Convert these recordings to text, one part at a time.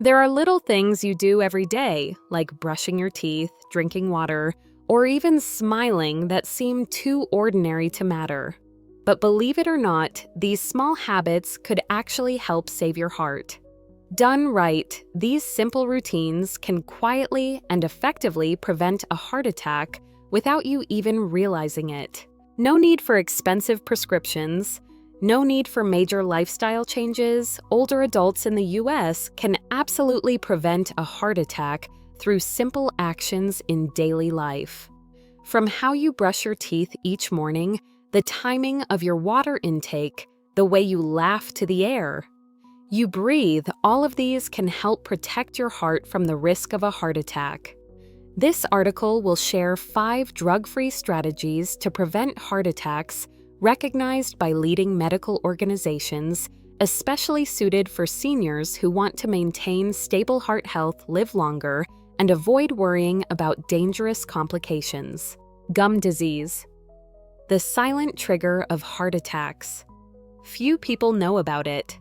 There are little things you do every day, like brushing your teeth, drinking water, or even smiling that seem too ordinary to matter. But believe it or not, these small habits could actually help save your heart. Done right, these simple routines can quietly and effectively prevent a heart attack without you even realizing it. No need for expensive prescriptions. No need for major lifestyle changes. Older adults in the US can absolutely prevent a heart attack through simple actions in daily life. From how you brush your teeth each morning, the timing of your water intake, the way you laugh to the air, you breathe, all of these can help protect your heart from the risk of a heart attack. This article will share 5 drug-free strategies to prevent heart attacks recognized by leading medical organizations, especially suited for seniors who want to maintain stable heart health, live longer, and avoid worrying about dangerous complications. Gum disease, the silent trigger of heart attacks. Few people know about it.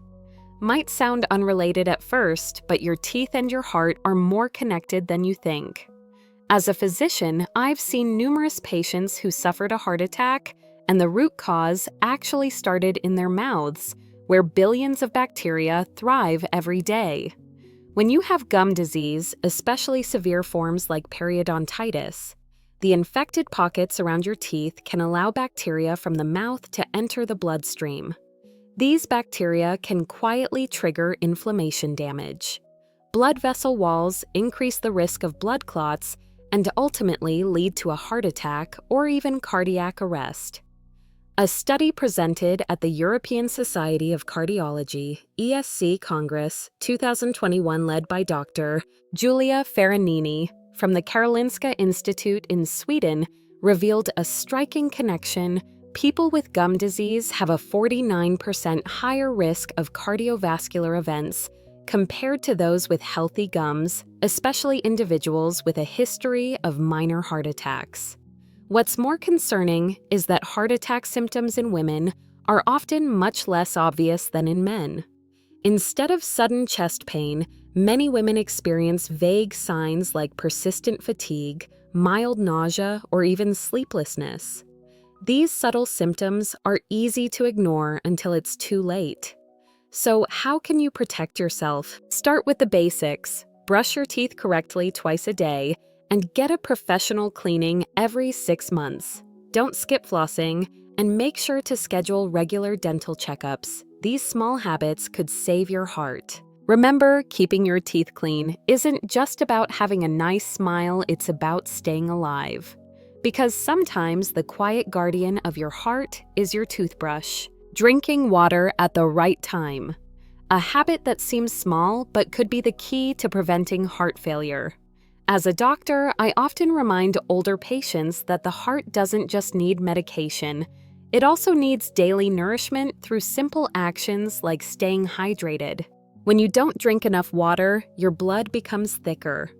Might sound unrelated at first, but your teeth and your heart are more connected than you think. As a physician, I've seen numerous patients who suffered a heart attack, and the root cause actually started in their mouths, where billions of bacteria thrive every day. When you have gum disease, especially severe forms like periodontitis, the infected pockets around your teeth can allow bacteria from the mouth to enter the bloodstream. These bacteria can quietly trigger inflammation damage. Blood vessel walls increase the risk of blood clots and ultimately lead to a heart attack or even cardiac arrest. A study presented at the European Society of Cardiology (ESC) Congress 2021 led by Dr. Giulia Ferranini from the Karolinska Institute in Sweden revealed a striking connection. People with gum disease have a 49% higher risk of cardiovascular events compared to those with healthy gums, especially individuals with a history of minor heart attacks. What's more concerning is that heart attack symptoms in women are often much less obvious than in men. Instead of sudden chest pain, many women experience vague signs like persistent fatigue, mild nausea, or even sleeplessness. These subtle symptoms are easy to ignore until it's too late. So, how can you protect yourself? Start with the basics. Brush your teeth correctly twice a day and get a professional cleaning every 6 months. Don't skip flossing and make sure to schedule regular dental checkups. These small habits could save your heart. Remember, keeping your teeth clean isn't just about having a nice smile, it's about staying alive. Because sometimes the quiet guardian of your heart is your toothbrush. Drinking water at the right time. A habit that seems small but could be the key to preventing heart failure. As a doctor, I often remind older patients that the heart doesn't just need medication. It also needs daily nourishment through simple actions like staying hydrated. When you don't drink enough water, your blood becomes thicker.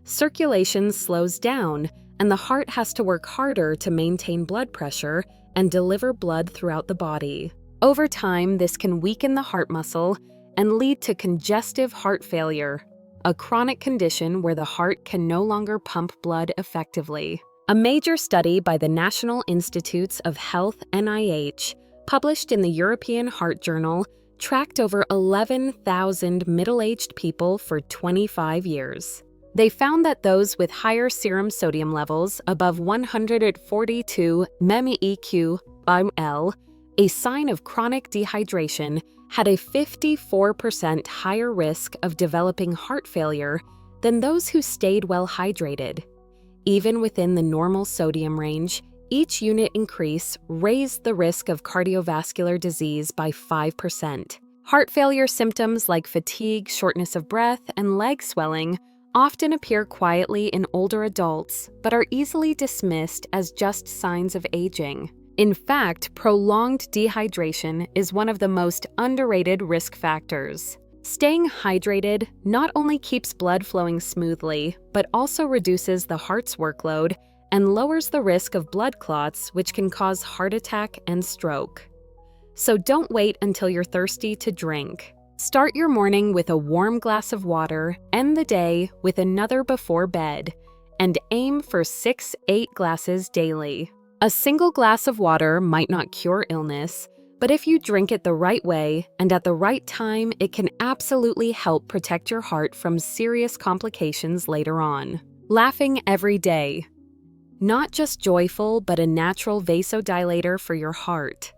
Circulation slows down, and the heart has to work harder to maintain blood pressure and deliver blood throughout the body. Over time, this can weaken the heart muscle and lead to congestive heart failure, a chronic condition where the heart can no longer pump blood effectively. A major study by the National Institutes of Health (NIH), published in the European Heart Journal, tracked over 11,000 middle-aged people for 25 years. They found that those with higher serum sodium levels above 142 mmHg/ml, a sign of chronic dehydration, had a 54% higher risk of developing heart failure than those who stayed well hydrated. Even within the normal sodium range, each unit increase raised the risk of cardiovascular disease by 5%. Heart failure symptoms like fatigue, shortness of breath, and leg swelling often appear quietly in older adults, but are easily dismissed as just signs of aging. In fact, prolonged dehydration is one of the most underrated risk factors. Staying hydrated not only keeps blood flowing smoothly, but also reduces the heart's workload and lowers the risk of blood clots, which can cause heart attack and stroke. So don't wait until you're thirsty to drink. Start your morning with a warm glass of water, end the day with another before bed, and aim for 6-8 glasses daily. A single glass of water might not cure illness, but if you drink it the right way and at the right time, it can absolutely help protect your heart from serious complications later on. Laughing every day. Not just joyful, but a natural vasodilator for your heart.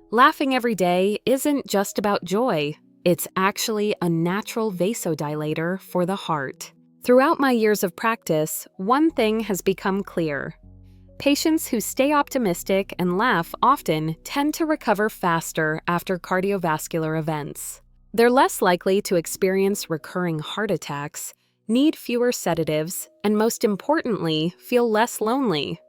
Laughing every day isn't just about joy. It's actually a natural vasodilator for the heart. Throughout my years of practice, one thing has become clear. Patients who stay optimistic and laugh often tend to recover faster after cardiovascular events. They're less likely to experience recurring heart attacks, need fewer sedatives, and most importantly, feel less lonely.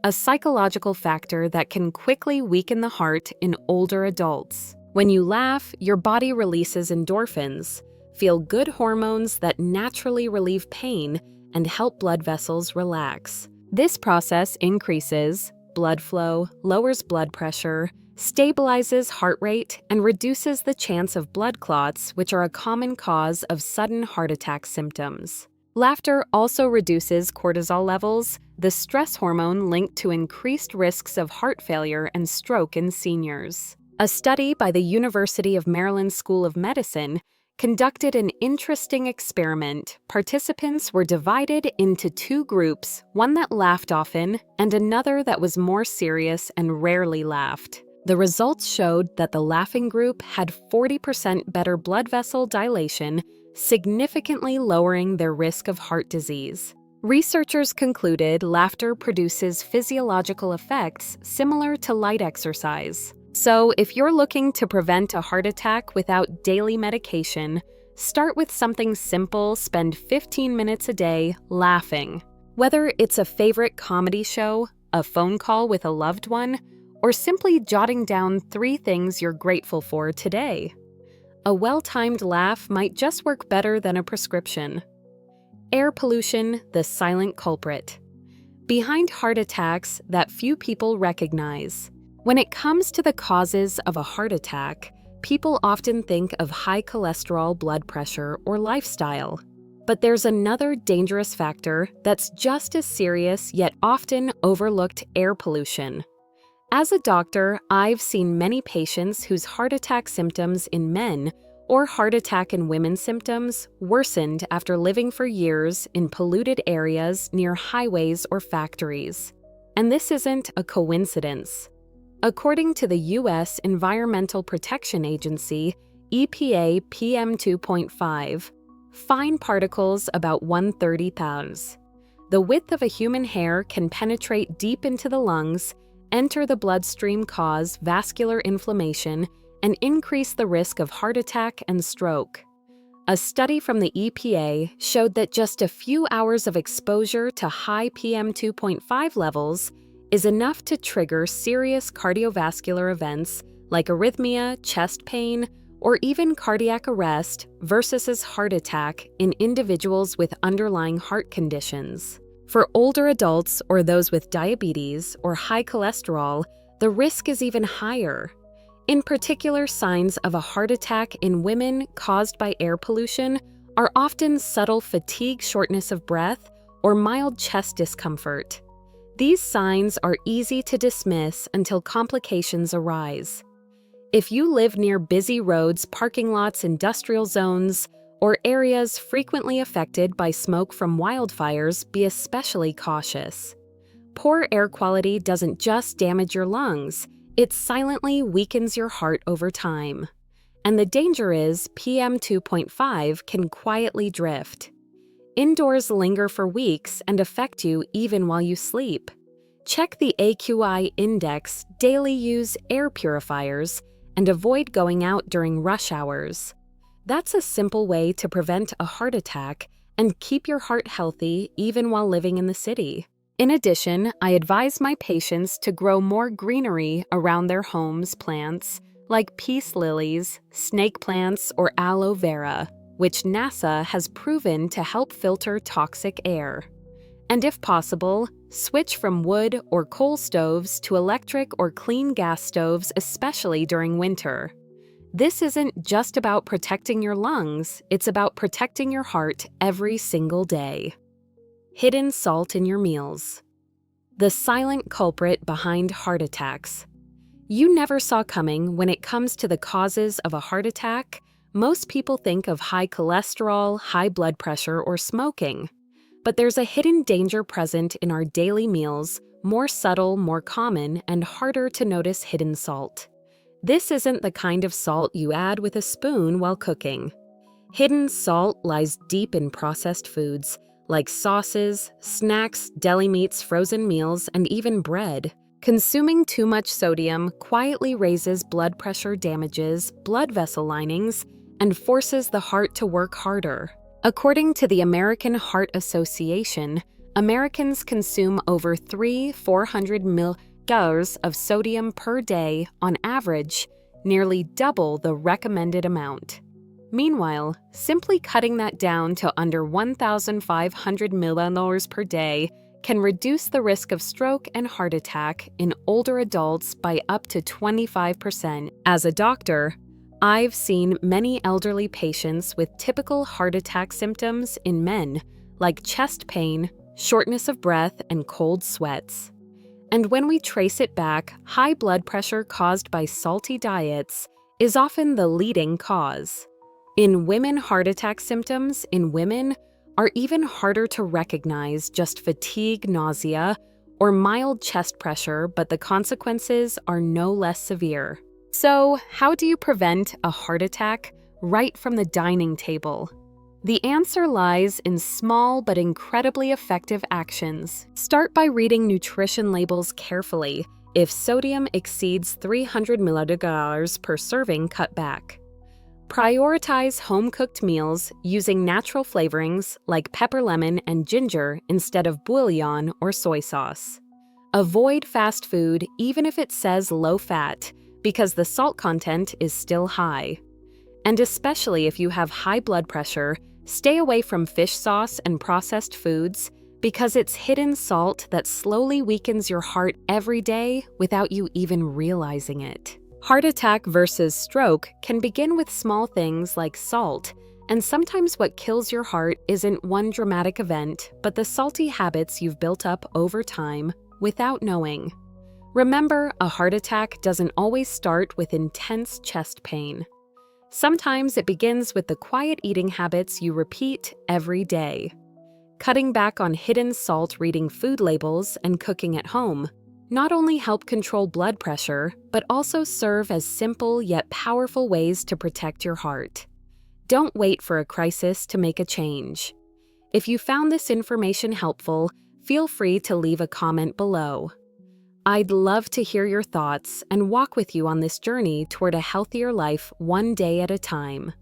A psychological factor that can quickly weaken the heart in older adults. When you laugh, your body releases endorphins, feel-good hormones that naturally relieve pain and help blood vessels relax. This process increases blood flow, lowers blood pressure, stabilizes heart rate, and reduces the chance of blood clots, which are a common cause of sudden heart attack symptoms. Laughter also reduces cortisol levels, the stress hormone linked to increased risks of heart failure and stroke in seniors. A study by the University of Maryland School of Medicine conducted an interesting experiment. Participants were divided into 2 groups, one that laughed often and another that was more serious and rarely laughed. The results showed that the laughing group had 40% better blood vessel dilation, significantly lowering their risk of heart disease. Researchers concluded laughter produces physiological effects similar to light exercise. So, if you're looking to prevent a heart attack without daily medication, start with something simple. Spend 15 minutes a day laughing. Whether it's a favorite comedy show, a phone call with a loved one, or simply jotting down 3 things you're grateful for today. A well-timed laugh might just work better than a prescription. Air pollution, the silent culprit. Behind heart attacks that few people recognize. When it comes to the causes of a heart attack, people often think of high cholesterol, blood pressure, or lifestyle. But there's another dangerous factor that's just as serious yet often overlooked: air pollution. As a doctor, I've seen many patients whose heart attack symptoms in men or heart attack in women symptoms worsened after living for years in polluted areas near highways or factories. And this isn't a coincidence. According to the U.S. Environmental Protection Agency, EPA PM 2.5, fine particles about 130 pounds. The width of a human hair can penetrate deep into the lungs, enter the bloodstream, cause vascular inflammation, and increase the risk of heart attack and stroke. A study from the EPA showed that just a few hours of exposure to high PM 2.5 levels is enough to trigger serious cardiovascular events like arrhythmia, chest pain, or even cardiac arrest versus heart attack in individuals with underlying heart conditions. For older adults or those with diabetes or high cholesterol, the risk is even higher. In particular, signs of a heart attack in women caused by air pollution are often subtle fatigue, shortness of breath, or mild chest discomfort. These signs are easy to dismiss until complications arise. If you live near busy roads, parking lots, industrial zones, or areas frequently affected by smoke from wildfires, be especially cautious. Poor air quality doesn't just damage your lungs, it silently weakens your heart over time. And the danger is PM 2.5 can quietly drift. Indoors linger for weeks and affect you even while you sleep. Check the AQI index, daily use air purifiers, and avoid going out during rush hours. That's a simple way to prevent a heart attack and keep your heart healthy even while living in the city. In addition, I advise my patients to grow more greenery around their homes, plants like peace lilies, snake plants, or aloe vera, which NASA has proven to help filter toxic air. And if possible, switch from wood or coal stoves to electric or clean gas stoves, especially during winter. This isn't just about protecting your lungs, it's about protecting your heart every single day. Hidden salt in your meals. The silent culprit behind heart attacks. You never saw coming when it comes to the causes of a heart attack. Most people think of high cholesterol, high blood pressure, or smoking. But there's a hidden danger present in our daily meals, more subtle, more common, and harder to notice hidden salt. This isn't the kind of salt you add with a spoon while cooking. Hidden salt lies deep in processed foods, like sauces, snacks, deli meats, frozen meals, and even bread. Consuming too much sodium quietly raises blood pressure, damages blood vessel linings, and forces the heart to work harder. According to the American Heart Association, Americans consume over 400 milligrams of sodium per day on average, nearly double the recommended amount. Meanwhile, simply cutting that down to under 1,500 milliliters per day can reduce the risk of stroke and heart attack in older adults by up to 25%. As a doctor, I've seen many elderly patients with typical heart attack symptoms in men, like chest pain, shortness of breath, and cold sweats. And when we trace it back, high blood pressure caused by salty diets is often the leading cause. In women, heart attack symptoms in women are even harder to recognize, just fatigue, nausea, or mild chest pressure, but the consequences are no less severe. So, how do you prevent a heart attack right from the dining table? The answer lies in small but incredibly effective actions. Start by reading nutrition labels carefully. If sodium exceeds 300 milliliters per serving, cut back. Prioritize home-cooked meals using natural flavorings like pepper, lemon, and ginger instead of bouillon or soy sauce. Avoid fast food even if it says low-fat, because the salt content is still high. And especially if you have high blood pressure, stay away from fish sauce and processed foods because it's hidden salt that slowly weakens your heart every day without you even realizing it. Heart attack versus stroke can begin with small things like salt, and sometimes what kills your heart isn't one dramatic event, but the salty habits you've built up over time without knowing. Remember, a heart attack doesn't always start with intense chest pain. Sometimes it begins with the quiet eating habits you repeat every day. Cutting back on hidden salt, reading food labels, and cooking at home not only help control blood pressure, but also serve as simple yet powerful ways to protect your heart. Don't wait for a crisis to make a change. If you found this information helpful, feel free to leave a comment below. I'd love to hear your thoughts and walk with you on this journey toward a healthier life one day at a time.